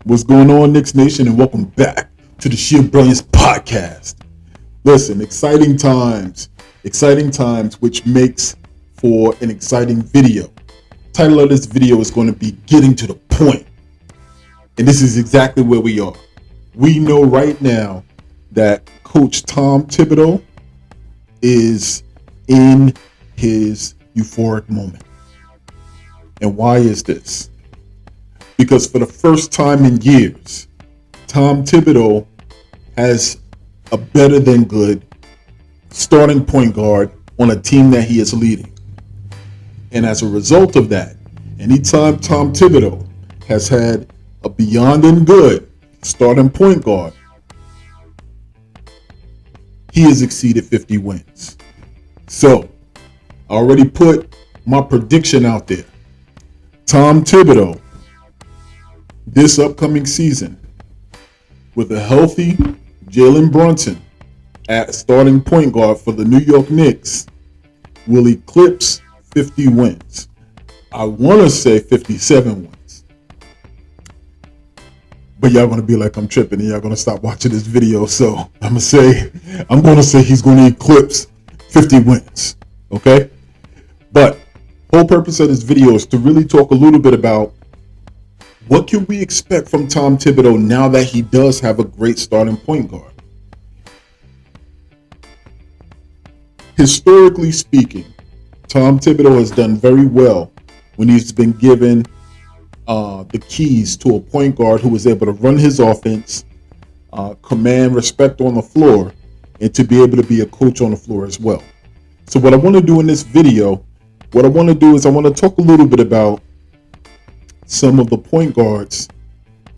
What's going on, Knicks Nation, and welcome back to the Sheer Brilliance Podcast. Listen, exciting times, which makes for an exciting video. Title of this video is going to be Getting to the Point. And this is exactly where we are. We know right now that Coach Tom Thibodeau is in his euphoric moment. And why is this? Because for the first time in years, Tom Thibodeau has a better than good starting point guard on a team that he is leading. And as a result of that, anytime Tom Thibodeau has had a beyond and good starting point guard, he has exceeded 50 wins. So, I already put my prediction out there. Tom Thibodeau, this upcoming season, with a healthy Jalen Brunson at starting point guard for the New York Knicks, will eclipse 50 wins. I want to say 57 wins. But y'all going to be like I'm tripping and y'all going to stop watching this video. So I'm going to say he's going to eclipse 50 wins. Okay? But whole purpose of this video is to really talk a little bit about what can we expect from Tom Thibodeau now that he does have a great starting point guard. Historically speaking, Tom Thibodeau has done very well when he's been given the keys to a point guard who is able to run his offense, command respect on the floor, and to be able to be a coach on the floor as well. So what I want to do in this video, I want to talk a little bit about some of the point guards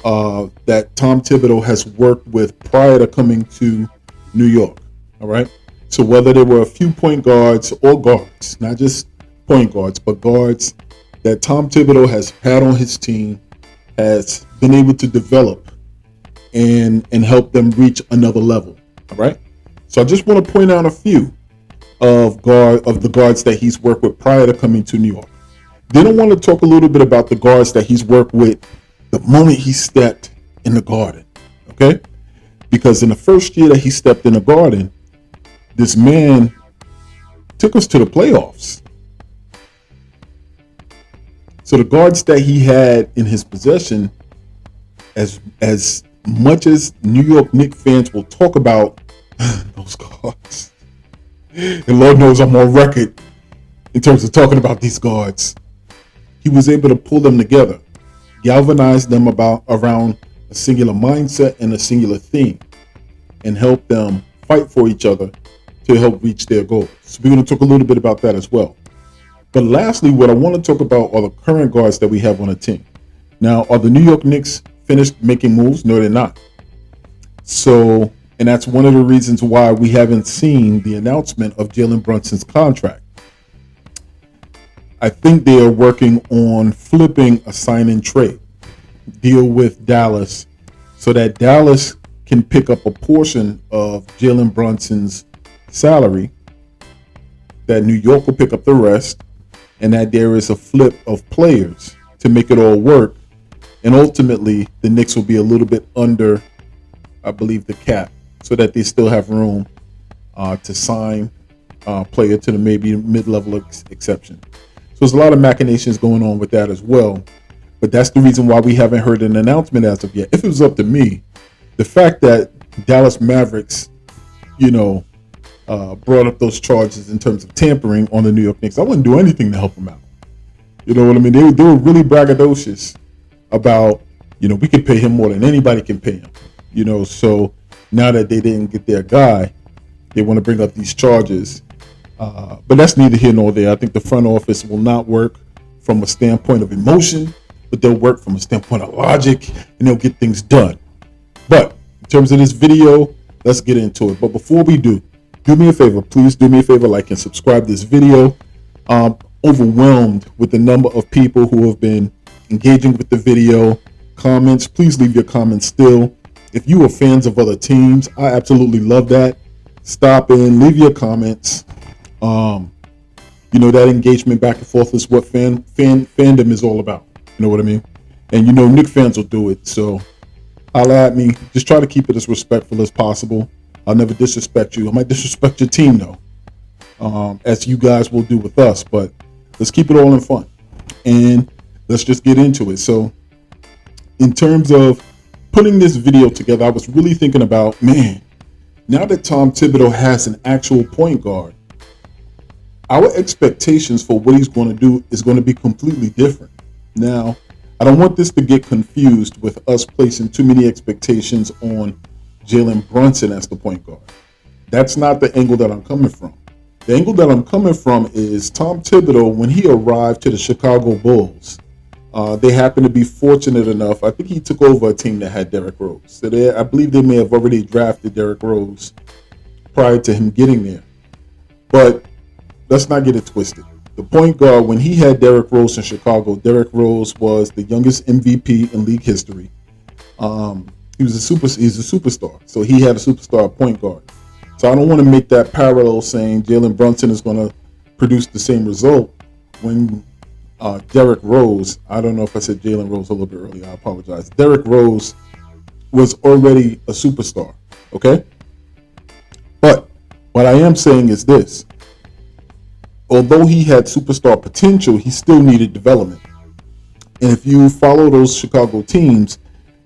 that Tom Thibodeau has worked with prior to coming to New York. All right. So whether there were a few point guards or guards, not just point guards, but guards that Tom Thibodeau has had on his team, has been able to develop and help them reach another level. All right. So I just want to point out a few of the guards that he's worked with prior to coming to New York. Then I want to talk a little bit about the guards that he's worked with the moment he stepped in the Garden, okay? Because in the first year that he stepped in the Garden, this man took us to the playoffs. So the guards that he had in his possession, as much as New York Knicks fans will talk about those guards, and Lord knows I'm on record in terms of talking about these guards, he was able to pull them together, galvanize them around a singular mindset and a singular theme, and help them fight for each other to help reach their goals. So we're going to talk a little bit about that as well. But lastly, what I want to talk about are the current guards that we have on the team. Now, are the New York Knicks finished making moves? No, they're not. So, and that's one of the reasons why we haven't seen the announcement of Jalen Brunson's contract. I think they are working on flipping a sign and trade deal with Dallas so that Dallas can pick up a portion of Jalen Brunson's salary, that New York will pick up the rest, and that there is a flip of players to make it all work. And ultimately, the Knicks will be a little bit under, I believe, the cap, so that they still have room to sign a player to the maybe mid-level exception. So there's a lot of machinations going on with that as well. But that's the reason why we haven't heard an announcement as of yet. If it was up to me, the fact that Dallas Mavericks, brought up those charges in terms of tampering on the New York Knicks, I wouldn't do anything to help them out. You know what I mean? They were really braggadocious about, we can pay him more than anybody can pay him. So now that they didn't get their guy, they want to bring up these charges. But that's neither here nor there. I think the front office will not work from a standpoint of emotion, but they'll work from a standpoint of logic, and they'll get things done. But in terms of this video, let's get into it. But before we do me a favor. Please do me a favor, like and subscribe to this video. Overwhelmed with the number of people who have been engaging with the video. Comments, please leave your comments still. If you are fans of other teams, I absolutely love that. Stop in, leave your comments. That engagement back and forth is what fandom is all about. You know what I mean? And Knicks fans will do it. So holla at me. Just try to keep it as respectful as possible. I'll never disrespect you. I might disrespect your team though, as you guys will do with us. But let's keep it all in fun, and let's just get into it. So, in terms of putting this video together, I was really thinking about, man, now that Tom Thibodeau has an actual point guard, our expectations for what he's going to do is going to be completely different. Now, I don't want this to get confused with us placing too many expectations on Jalen Brunson as the point guard. That's not the angle that I'm coming from. The angle that I'm coming from is Tom Thibodeau, when he arrived to the Chicago Bulls, they happened to be fortunate enough. I think he took over a team that had Derrick Rose. So I believe they may have already drafted Derrick Rose prior to him getting there. But let's not get it twisted. The point guard, when he had Derrick Rose in Chicago, Derrick Rose was the youngest MVP in league history. He's a superstar. So he had a superstar point guard. So I don't want to make that parallel saying Jalen Brunson is going to produce the same result when Derrick Rose, I don't know if I said Jalen Rose a little bit earlier, I apologize. Derrick Rose was already a superstar, okay? But what I am saying is this. Although he had superstar potential, he still needed development. And if you follow those Chicago teams,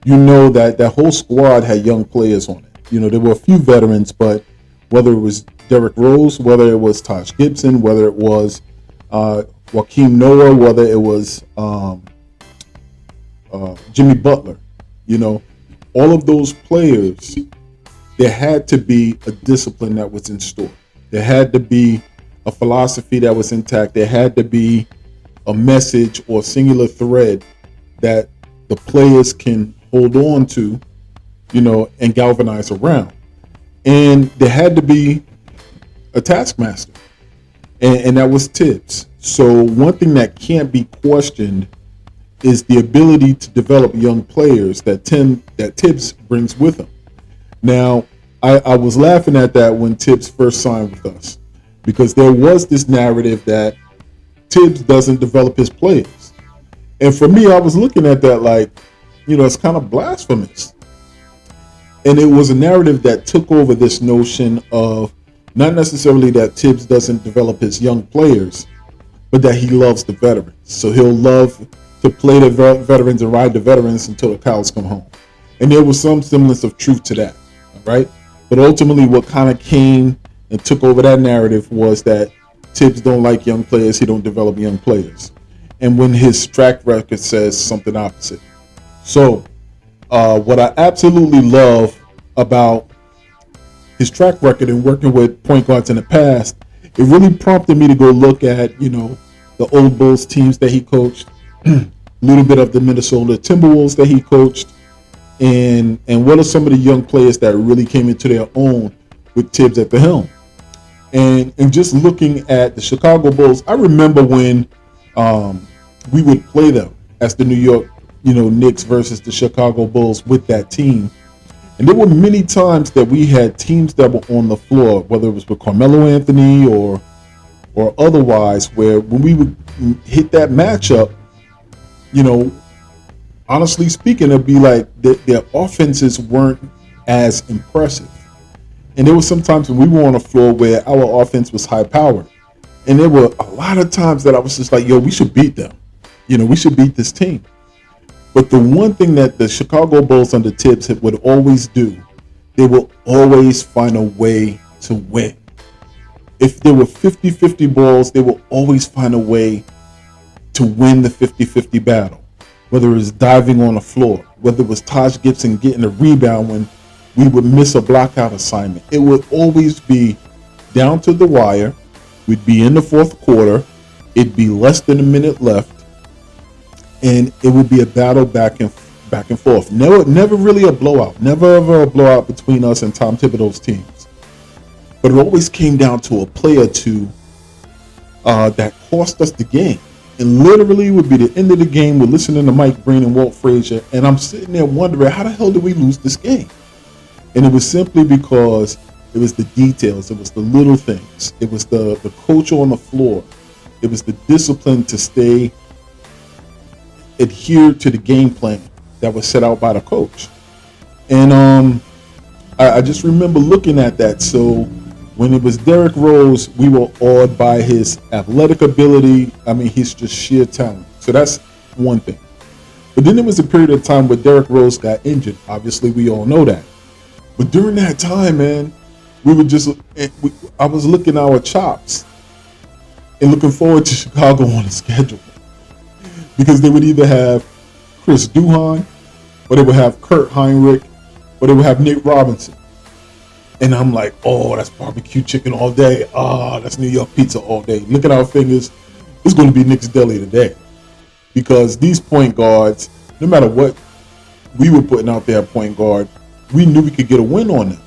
you know that that whole squad had young players on it. You know, there were a few veterans, but whether it was Derrick Rose, whether it was Taj Gibson, whether it was Joakim Noah, whether it was Jimmy Butler, you know, all of those players, there had to be a discipline that was in store. There had to be a philosophy that was intact. There had to be a message or singular thread that the players can hold on to, you know, and galvanize around. And there had to be a taskmaster, and that was Thibs. So one thing that can't be questioned is the ability to develop young players that Thibs brings with him. Now, I was laughing at that when Thibs first signed with us, because there was this narrative that Thibs doesn't develop his players. And for me, I was looking at that like, you know, it's kind of blasphemous. And it was a narrative that took over this notion of not necessarily that Thibs doesn't develop his young players, but that he loves the veterans. So he'll love to play the veterans and ride the veterans until the cows come home. And there was some semblance of truth to that, right? But ultimately what kind of came and took over that narrative was that Thibs don't like young players, he don't develop young players. And when his track record says something opposite. So what I absolutely love about his track record and working with point guards in the past, it really prompted me to go look at, you know, the old Bulls teams that he coached, a little bit of the Minnesota Timberwolves that he coached, and what are some of the young players that really came into their own with Thibs at the helm. And just looking at the Chicago Bulls, I remember when we would play them as the New York, you know, Knicks versus the Chicago Bulls with that team. And there were many times that we had teams that were on the floor, whether it was with Carmelo Anthony or otherwise, where when we would hit that matchup, you know, honestly speaking, it'd be like their offenses weren't as impressive. And there were some times when we were on a floor where our offense was high powered. And there were a lot of times that I was just like, yo, we should beat them. You know, we should beat this team. But the one thing that the Chicago Bulls under Thibs would always do, they will always find a way to win. If there were 50-50 balls, they will always find a way to win the 50-50 battle. Whether it was diving on the floor, whether it was Taj Gibson getting a rebound when we would miss a blockout assignment. It would always be down to the wire. We'd be in the fourth quarter. It'd be less than a minute left. And it would be a battle back and forth. Never really a blowout. Never ever a blowout between us and Tom Thibodeau's teams. But it always came down to a play or two that cost us the game. And literally would be the end of the game. We're listening to Mike Breen and Walt Frazier. And I'm sitting there wondering, how the hell did we lose this game? And it was simply because it was the details. It was the little things. It was the coach on the floor. It was the discipline to adhere to the game plan that was set out by the coach. And I just remember looking at that. So when it was Derrick Rose, we were awed by his athletic ability. I mean, he's just sheer talent. So that's one thing. But then there was a period of time where Derrick Rose got injured. Obviously, we all know that. But during that time, man, we were just, I was looking at our chops and looking forward to Chicago on the schedule because they would either have Chris Duhon, or they would have Kurt Heinrich, or they would have Nick Robinson. And I'm like, oh, that's barbecue chicken all day. Oh, that's New York pizza all day. Look at our fingers. It's going to be Knicks Deli today. Because these point guards, no matter what we were putting out there at point guard, we knew we could get a win on them.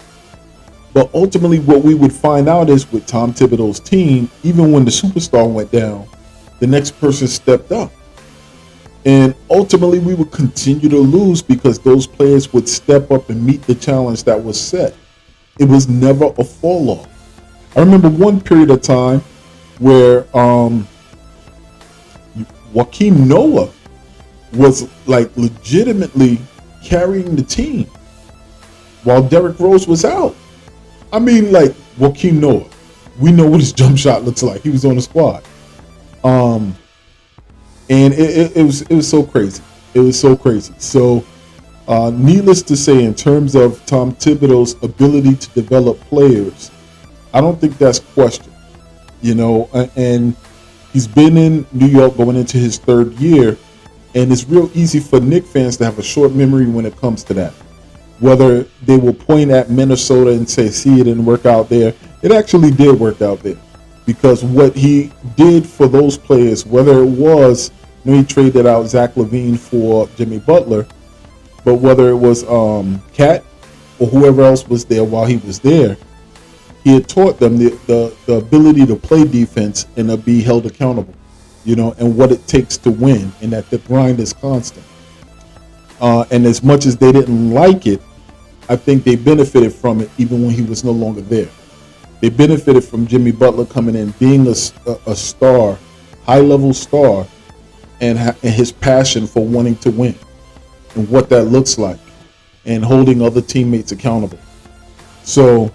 But ultimately, what we would find out is with Tom Thibodeau's team, even when the superstar went down, the next person stepped up. And ultimately, we would continue to lose because those players would step up and meet the challenge that was set. It was never a fall off. I remember one period of time where Joakim Noah was like legitimately carrying the team while Derrick Rose was out. I mean, like Joakim Noah, we know what his jump shot looks like. He was on the squad, and it was so crazy. It was so crazy. So, needless to say, in terms of Tom Thibodeau's ability to develop players, I don't think that's questioned. And he's been in New York going into his third year, and it's real easy for Knicks fans to have a short memory when it comes to that. Whether they will point at Minnesota and say, see, it didn't work out there. It actually did work out there. Because what he did for those players, whether it was, he traded out Zach LaVine for Jimmy Butler, but whether it was Cat or whoever else was there while he was there, he had taught them the ability to play defense and to be held accountable, and what it takes to win, and that the grind is constant. And as much as they didn't like it, I think they benefited from it even when he was no longer there. They benefited from Jimmy Butler coming in, being a star, high-level star, and his passion for wanting to win and what that looks like and holding other teammates accountable. So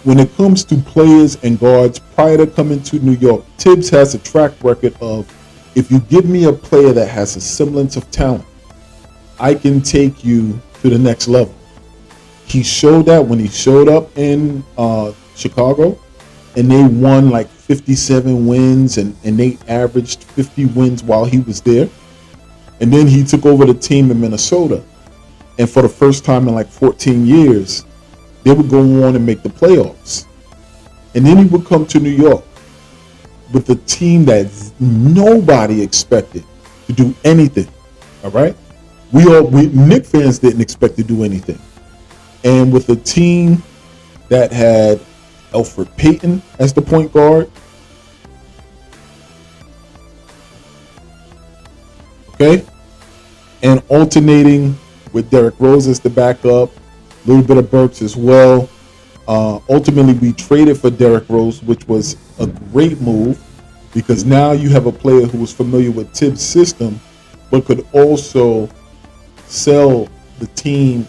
when it comes to players and guards prior to coming to New York, Thibs has a track record of, if you give me a player that has a semblance of talent, I can take you to the next level. He showed that when he showed up in Chicago, and they won like 57 wins, and they averaged 50 wins while he was there. And then he took over the team in Minnesota, and for the first time in like 14 years, they would go on and make the playoffs. And then he would come to New York with a team that nobody expected to do anything. All right? We Knicks fans didn't expect to do anything. And with a team that had Elfrid Payton as the point guard, okay, and alternating with Derrick Rose as the backup, a little bit of Burks as well. Ultimately, we traded for Derrick Rose, which was a great move because now you have a player who was familiar with Thibs' system, but could also sell the team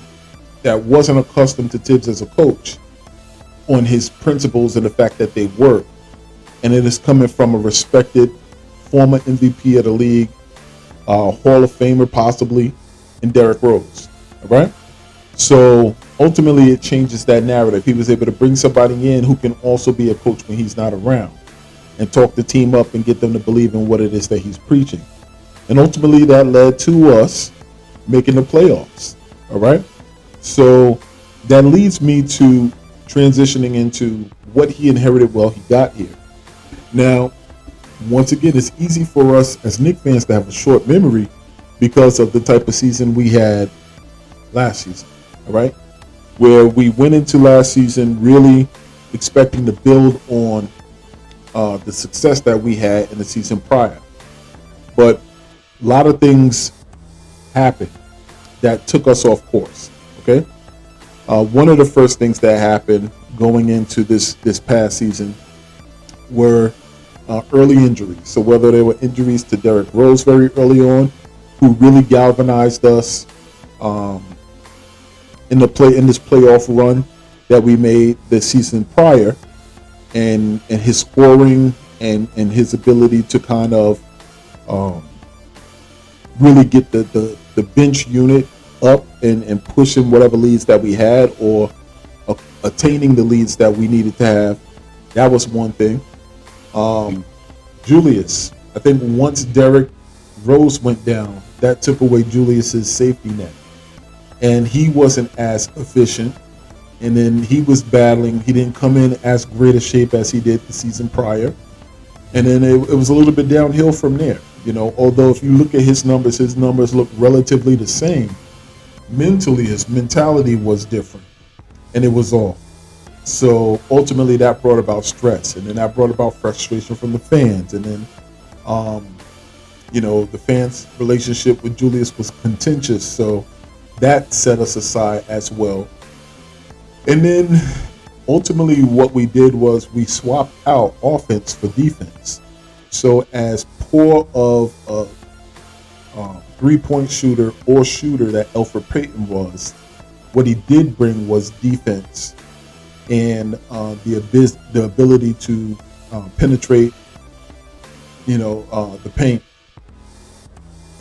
that wasn't accustomed to Thibs as a coach on his principles and the fact that they work. And it is coming from a respected former MVP of the league, Hall of Famer possibly, in Derrick Rose. All right? So ultimately it changes that narrative. He was able to bring somebody in who can also be a coach when he's not around and talk the team up and get them to believe in what it is that he's preaching. And ultimately that led to us making the playoffs. All right? So that leads me to transitioning into what he inherited while he got here. Now, once again, it's easy for us as Knicks fans to have a short memory because of the type of season we had last season, all right? Where we went into last season really expecting to build on the success that we had in the season prior. But a lot of things happened that took us off course, okay? One of the first things that happened going into this past season were early injuries. So whether they were injuries to Derrick Rose very early on, who really galvanized us, in this playoff run that we made the season prior, and his scoring and his ability to kind of um, really get the bench unit up and pushing whatever leads that we had, or attaining the leads that we needed to have. That was one thing. Um, Julius, I think once Derrick Rose went down, that took away Julius's safety net, and he wasn't as efficient. And then he was battling. He didn't come in as great a shape as he did the season prior. And then it was a little bit downhill from there. Although if you look at his numbers look relatively the same. Mentally, his mentality was different, and it was off. So ultimately, that brought about stress, and then that brought about frustration from the fans, and then, um, the fans' relationship with Julius was contentious. So that set us aside as well. And then ultimately, what we did was we swapped out offense for defense. So as poor of a three-point shooter or shooter that Elfrid Payton was, what he did bring was defense and the ability to penetrate, the paint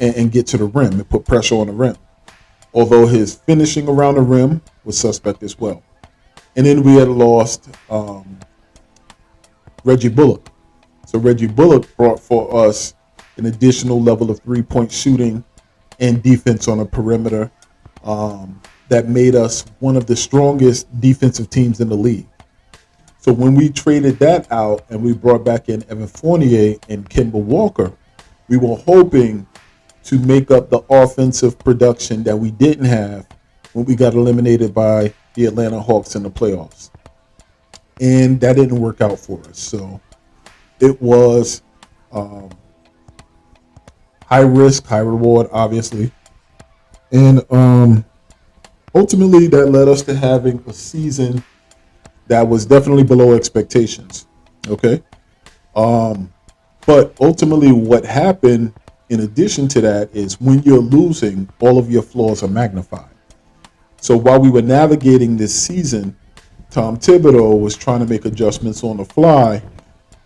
and get to the rim and put pressure on the rim. Although his finishing around the rim was suspect as well. And then we had lost Reggie Bullock. So Reggie Bullock brought for us an additional level of three-point shooting and defense on the perimeter that made us one of the strongest defensive teams in the league. So when we traded that out and we brought back in Evan Fournier and Kemba Walker, we were hoping to make up the offensive production that we didn't have when we got eliminated by the Atlanta Hawks in the playoffs. And that didn't work out for us. So it was high risk, high reward, obviously. And ultimately, that led us to having a season that was definitely below expectations. Okay. But ultimately, what happened in addition to that is when you're losing, all of your flaws are magnified. So while we were navigating this season, Tom Thibodeau was trying to make adjustments on the fly,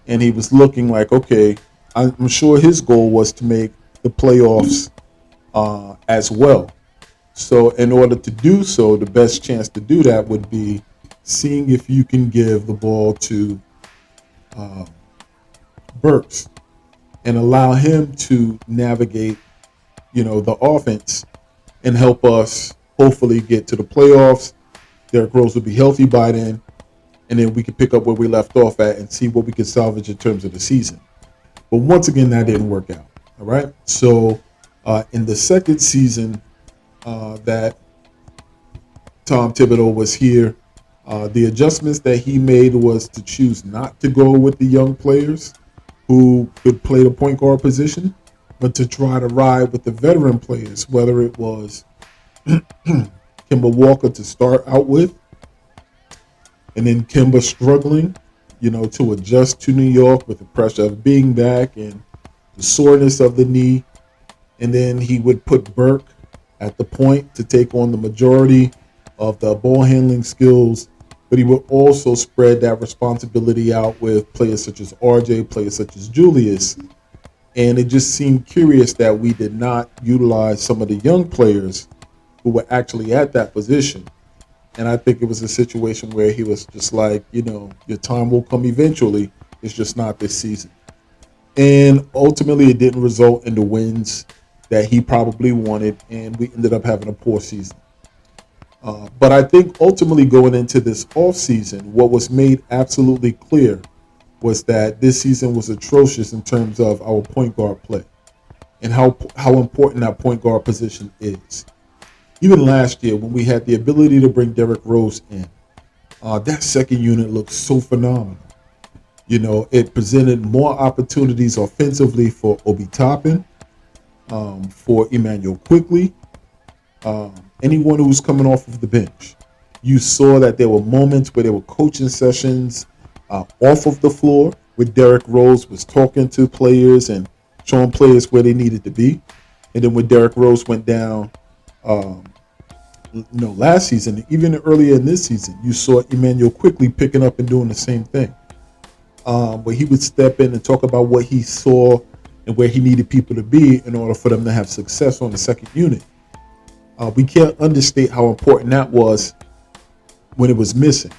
and he was looking like, okay, I'm sure his goal was to make the playoffs as well. So in order to do so, the best chance to do that would be seeing if you can give the ball to Burks and allow him to navigate, the offense and help us hopefully get to the playoffs. Derrick Rose will be healthy by then, and then we can pick up where we left off at and see what we can salvage in terms of the season. But once again, that didn't work out. All right. So in the second season that Tom Thibodeau was here, the adjustments that he made was to choose not to go with the young players who could play the point guard position, but to try to ride with the veteran players, whether it was Kemba Walker to start out with, and then Kemba struggling, to adjust to New York with the pressure of being back and the soreness of the knee. And then he would put Burke at the point to take on the majority of the ball handling skills, but he would also spread that responsibility out with players such as RJ, players such as Julius. And it just seemed curious that we did not utilize some of the young players who were actually at that position. And I think it was a situation where he was just like, your time will come eventually. It's just not this season. And ultimately, it didn't result in the wins that he probably wanted, and we ended up having a poor season. But I think ultimately going into this offseason, what was made absolutely clear was that this season was atrocious in terms of our point guard play and how important that point guard position is. Even last year, when we had the ability to bring Derrick Rose in, that second unit looked so phenomenal. It presented more opportunities offensively for Obi Toppin, for Emmanuel Quickly, anyone who was coming off of the bench. You saw that there were moments where there were coaching sessions off of the floor where Derrick Rose was talking to players and showing players where they needed to be. And then when Derrick Rose went down, last season, even earlier in this season, you saw Emmanuel quickly picking up and doing the same thing. Where he would step in and talk about what he saw and where he needed people to be in order for them to have success on the second unit. We can't understate how important that was when it was missing.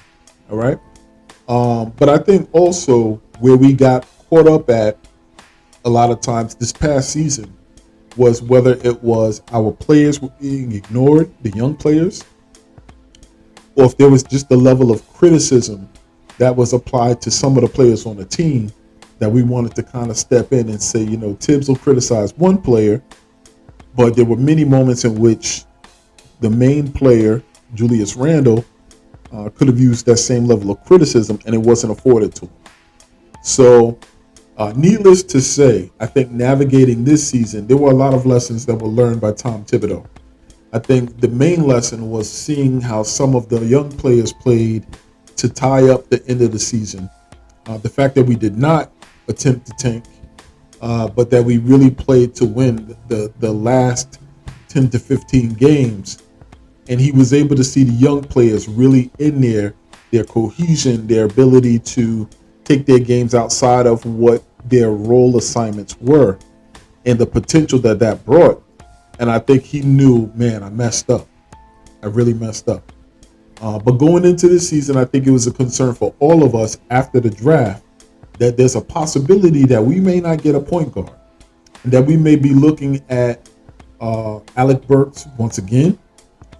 All right. But I think also where we got caught up at a lot of times this past season was whether it was our players were being ignored, the young players, or if there was just the level of criticism that was applied to some of the players on the team that we wanted to kind of step in and say, Thibs will criticize one player, but there were many moments in which the main player, Julius Randle, could have used that same level of criticism and it wasn't afforded to him. So, needless to say, I think navigating this season, there were a lot of lessons that were learned by Tom Thibodeau. I think the main lesson was seeing how some of the young players played to tie up the end of the season. The fact that we did not attempt to tank, but that we really played to win the last 10 to 15 games. And he was able to see the young players really in there, their cohesion, their ability to take their games outside of what their role assignments were, and the potential that brought. And I think he knew, man, I messed up. I really messed up. But going into this season, I think it was a concern for all of us after the draft that there's a possibility that we may not get a point guard, and that we may be looking at Alec Burks once again,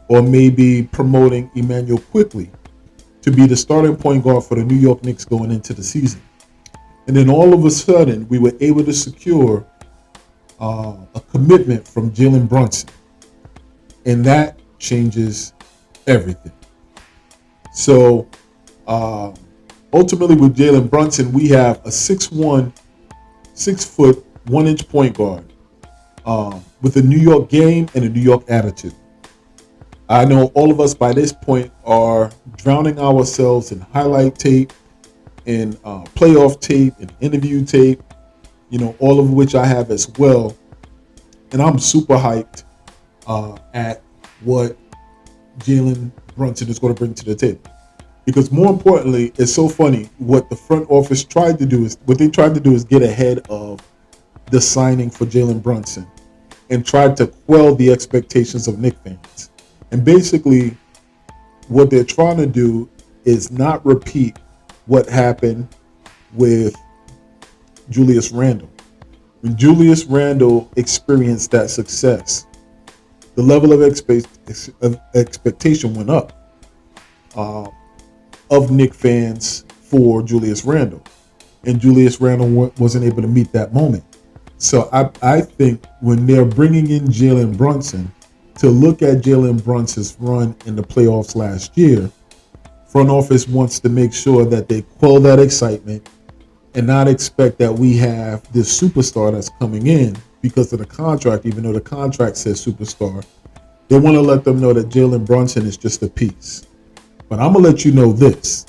or maybe promoting Emmanuel quickly to be the starting point guard for the New York Knicks going into the season. And then all of a sudden, we were able to secure a commitment from Jalen Brunson. And that changes everything. So ultimately with Jalen Brunson, we have a 6'1", 6 foot, 1 inch point guard with a New York game and a New York attitude. I know all of us by this point are drowning ourselves in highlight tape, in playoff tape, and interview tape, all of which I have as well. And I'm super hyped at what Jalen Brunson is going to bring to the table. Because more importantly, it's so funny, what the front office tried to do is get ahead of the signing for Jalen Brunson and tried to quell the expectations of Knicks fans. And basically, what they're trying to do is not repeat what happened with Julius Randle. When Julius Randle experienced that success, the level of expectation went up of Knicks fans for Julius Randle. And Julius Randle wasn't able to meet that moment. So I think when they're bringing in Jalen Brunson, to look at Jalen Brunson's run in the playoffs last year, front office wants to make sure that they quell that excitement and not expect that we have this superstar that's coming in because of the contract, even though the contract says superstar. They want to let them know that Jalen Brunson is just a piece. But I'm going to let you know this.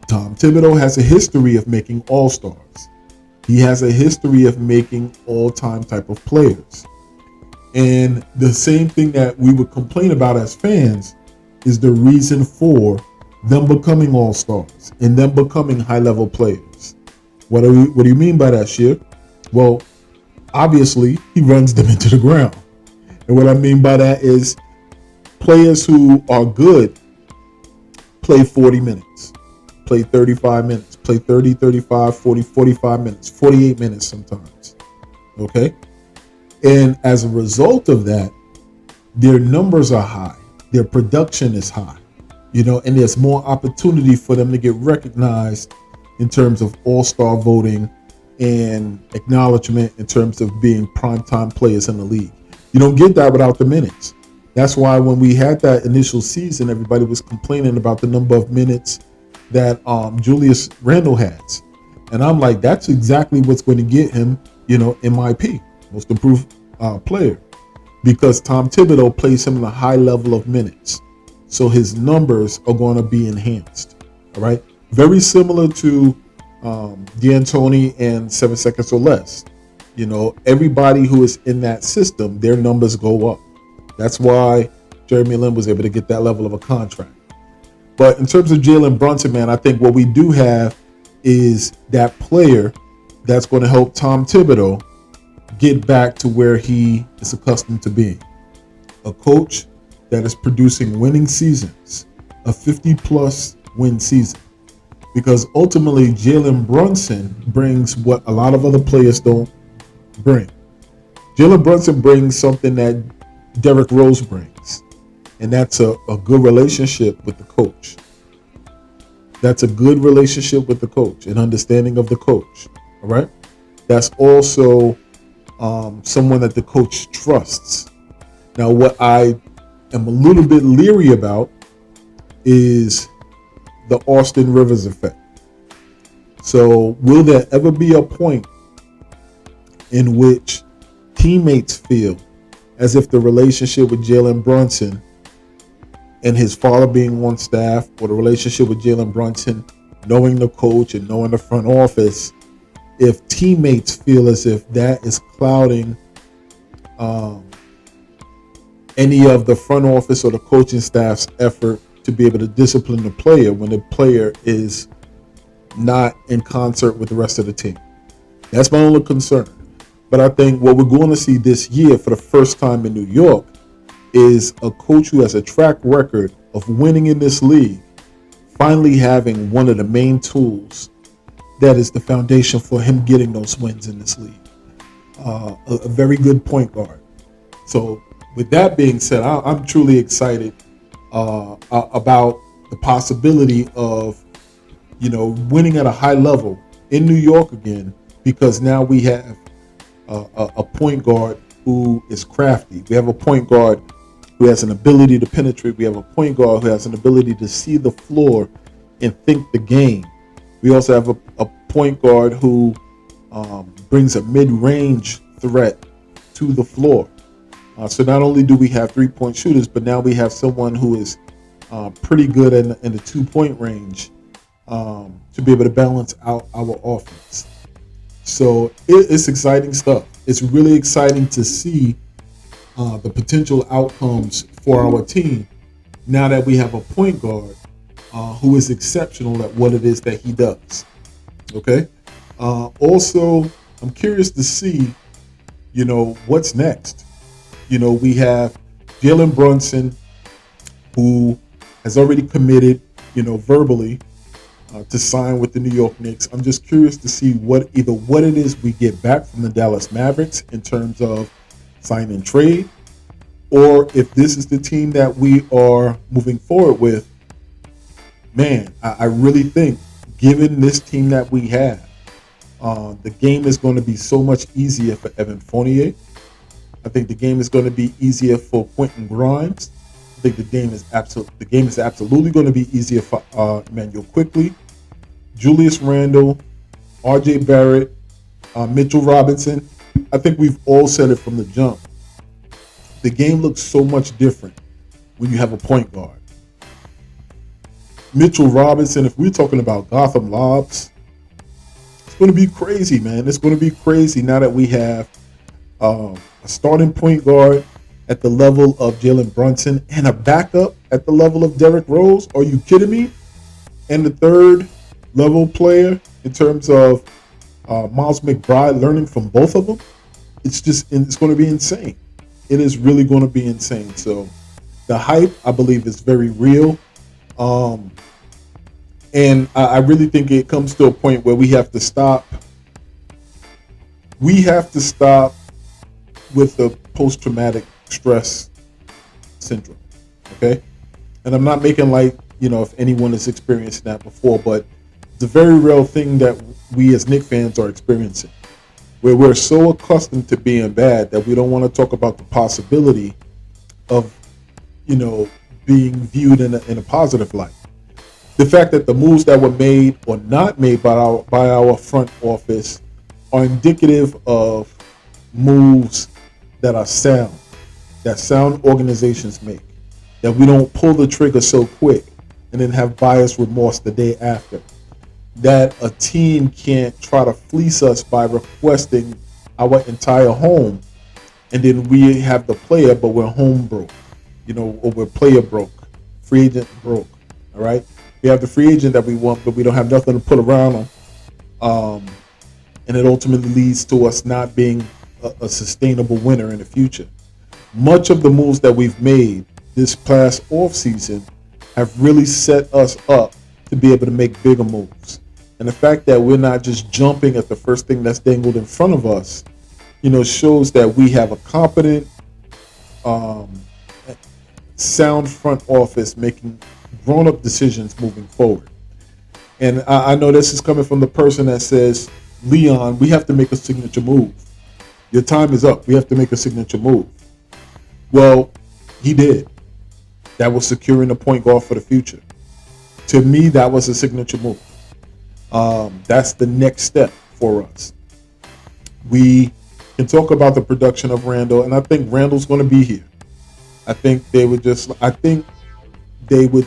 Tom Thibodeau has a history of making all-stars. He has a history of making all-time type of players. And the same thing that we would complain about as fans is the reason for them becoming all-stars and them becoming high-level players. What do you mean by that, Shir? Well, obviously, he runs them into the ground. And what I mean by that is players who are good play 40 minutes, play 35 minutes, play 30, 35, 40, 45 minutes, 48 minutes sometimes. Okay? And as a result of that, their numbers are high. Their production is high, and there's more opportunity for them to get recognized in terms of all-star voting and acknowledgement in terms of being primetime players in the league. You don't get that without the minutes. That's why when we had that initial season, everybody was complaining about the number of minutes that Julius Randle has. And I'm like, that's exactly what's going to get him, MIP, most improved player, because Tom Thibodeau plays him in a high level of minutes. So his numbers are going to be enhanced. All right. Very similar to D'Antoni and 7 Seconds or Less. Everybody who is in that system, their numbers go up. That's why Jeremy Lin was able to get that level of a contract. But in terms of Jalen Brunson, man, I think what we do have is that player that's going to help Tom Thibodeau get back to where he is accustomed to being. A coach that is producing winning seasons, a 50-plus win season. Because ultimately, Jalen Brunson brings what a lot of other players don't bring. Jalen Brunson brings something that Derrick Rose brings, and that's a good relationship with the coach. That's a good relationship with the coach, an understanding of the coach, all right? That's also someone that the coach trusts. Now, what I am a little bit leery about is the Austin Rivers effect. So will there ever be a point in which teammates feel as if the relationship with Jalen Brunson and his father being on staff, or the relationship with Jalen Brunson knowing the coach and knowing the front office, if teammates feel as if that is clouding any of the front office or the coaching staff's effort to be able to discipline the player when the player is not in concert with the rest of the team. That's my only concern. But I think what we're going to see this year for the first time in New York is a coach who has a track record of winning in this league finally having one of the main tools that is the foundation for him getting those wins in this league. A very good point guard. So with that being said, I'm truly excited about the possibility of, winning at a high level in New York again, because now we have a point guard who is crafty. We have a point guard who has an ability to penetrate. We have a point guard who has an ability to see the floor and think the game. We also have a point guard who brings a mid-range threat to the floor. So not only do we have three-point shooters, but now we have someone who is pretty good in the two-point range to be able to balance out our offense. So it's exciting stuff. It's really exciting to see the potential outcomes for our team now that we have a point guard who is exceptional at what it is that he does. Okay. Also, I'm curious to see, what's next. We have Jalen Brunson, who has already committed, verbally to sign with the New York Knicks. I'm just curious to see what it is we get back from the Dallas Mavericks in terms of sign and trade, or if this is the team that we are moving forward with. Man, I really think, given this team that we have, the game is going to be so much easier for Evan Fournier. I think the game is going to be easier for Quentin Grimes. I think the game is absolutely going to be easier for Emmanuel Quickley, Julius Randle, R.J. Barrett, Mitchell Robinson. I think we've all said it from the jump. The game looks so much different when you have a point guard. Mitchell Robinson, if we're talking about Gotham lobs, it's going to be crazy, man. It's going to be crazy now that we have a starting point guard at the level of Jalen Brunson and a backup at the level of Derrick Rose. Are you kidding me? And the third level player in terms of Miles McBride, learning from both of them. It's going to be insane. It is really going to be insane. So the hype, I believe, is very real. And I really think it comes to a point where we have to stop. We have to stop with the post-traumatic stress syndrome. Okay? And I'm not making light, if anyone has experienced that before, but it's a very real thing that we as Knicks fans are experiencing, where we're so accustomed to being bad that we don't want to talk about the possibility of, being viewed in a positive light. The fact that the moves that were made or not made by our front office are indicative of moves that are sound, that sound organizations make, that we don't pull the trigger so quick and then have buyer's remorse the day after, that a team can't try to fleece us by requesting our entire home, and then we have the player, but we're home broke. or we're player broke, free agent broke. All right, we have the free agent that we want, but we don't have nothing to put around them, and it ultimately leads to us not being a sustainable winner in the future. Much of the moves that we've made this past offseason have really set us up to be able to make bigger moves. And the fact that we're not just jumping at the first thing that's dangled in front of us, shows that we have a competent, sound front office making grown-up decisions moving forward. And I know this is coming from the person that says, Leon, we have to make a signature move. Your time is up. We have to make a signature move. Well, he did. That was securing a point guard for the future. To me, that was a signature move. That's the next step for us. We can talk about the production of Randall, and I think Randall's going to be here. I think they would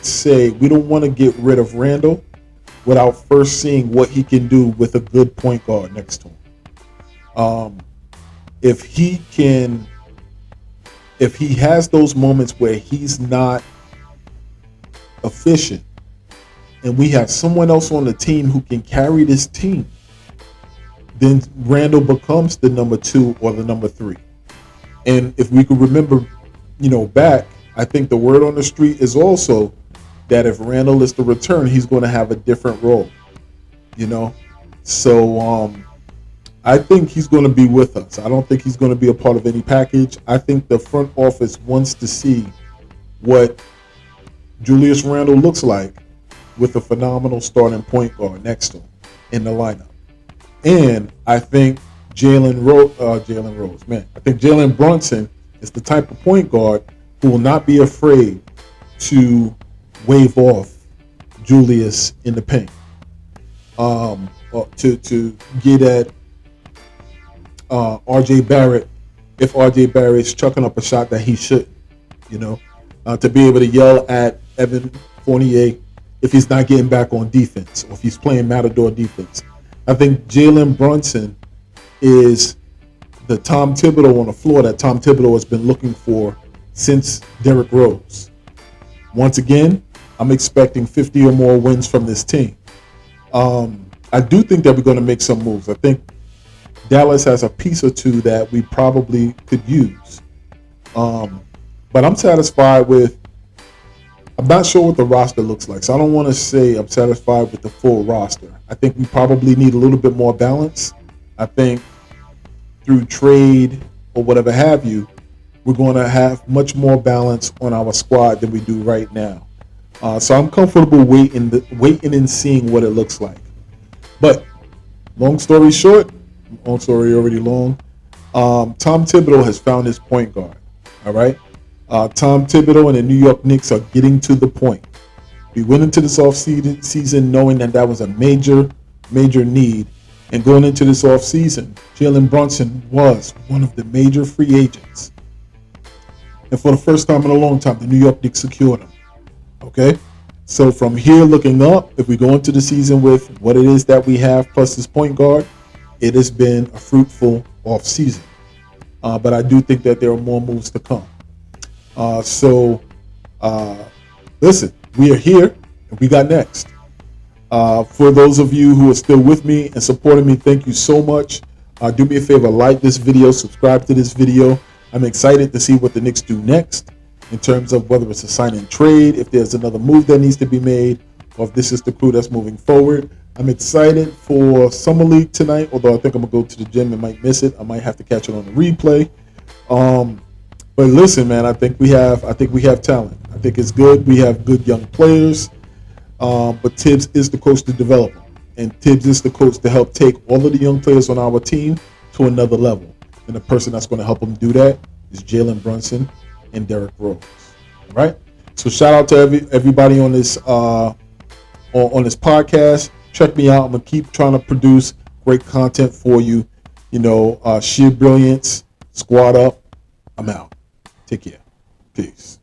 say, we don't want to get rid of Randall without first seeing what he can do with a good point guard next to him. If he has those moments where he's not efficient, and we have someone else on the team who can carry this team, then Randall becomes the number 2 or the number 3. And if we could remember, back, I think the word on the street is also that if Randall is the return, he's going to have a different role, So I think he's going to be with us. I don't think he's going to be a part of any package. I think the front office wants to see what Julius Randle looks like with a phenomenal starting point guard next to him in the lineup. And I think Jalen Brunson is the type of point guard who will not be afraid to wave off Julius in the paint, to get at R.J. Barrett if R.J. Barrett's chucking up a shot that he shouldn't, to be able to yell at Evan Fournier if he's not getting back on defense or if he's playing Matador defense. I think Jalen Brunson is the Tom Thibodeau on the floor that Tom Thibodeau has been looking for since Derrick Rose. Once again, I'm expecting 50 or more wins from this team. I do think that we're going to make some moves. I think Dallas has a piece or two that we probably could use. But I'm satisfied with, I'm not sure what the roster looks like, so I don't want to say I'm satisfied with the full roster. I think we probably need a little bit more balance. I think through trade or whatever have you, we're going to have much more balance on our squad than we do right now. So I'm comfortable waiting and seeing what it looks like. But long story short, long story already long, Tom Thibodeau has found his point guard. All right. Tom Thibodeau and the New York Knicks are getting to the point. We went into this offseason knowing that was a major need. And going into this offseason, Jalen Brunson was one of the major free agents. And for the first time in a long time, the New York Knicks secured him. Okay? So from here looking up, if we go into the season with what it is that we have plus this point guard, it has been a fruitful offseason. But I do think that there are more moves to come. Listen, we are here and we got next. For those of you who are still with me and supporting me, thank you so much. Do me a favor, like this video, subscribe to this video. I'm excited to see what the Knicks do next in terms of whether it's a sign and trade, if there's another move that needs to be made, or if this is the crew that's moving forward. I'm excited for Summer League tonight, although I think I'm going to go to the gym and might miss it. I might have to catch it on the replay. But listen, man, I think we have talent. I think it's good. We have good young players. But Thibs is the coach to develop them. And Thibs is the coach to help take all of the young players on our team to another level. And the person that's going to help them do that is Jalen Brunson and Derrick Rose. All right? So shout out to everybody on this podcast. Check me out. I'm going to keep trying to produce great content for you. Sheer brilliance. Squad up. I'm out. Take care. Peace.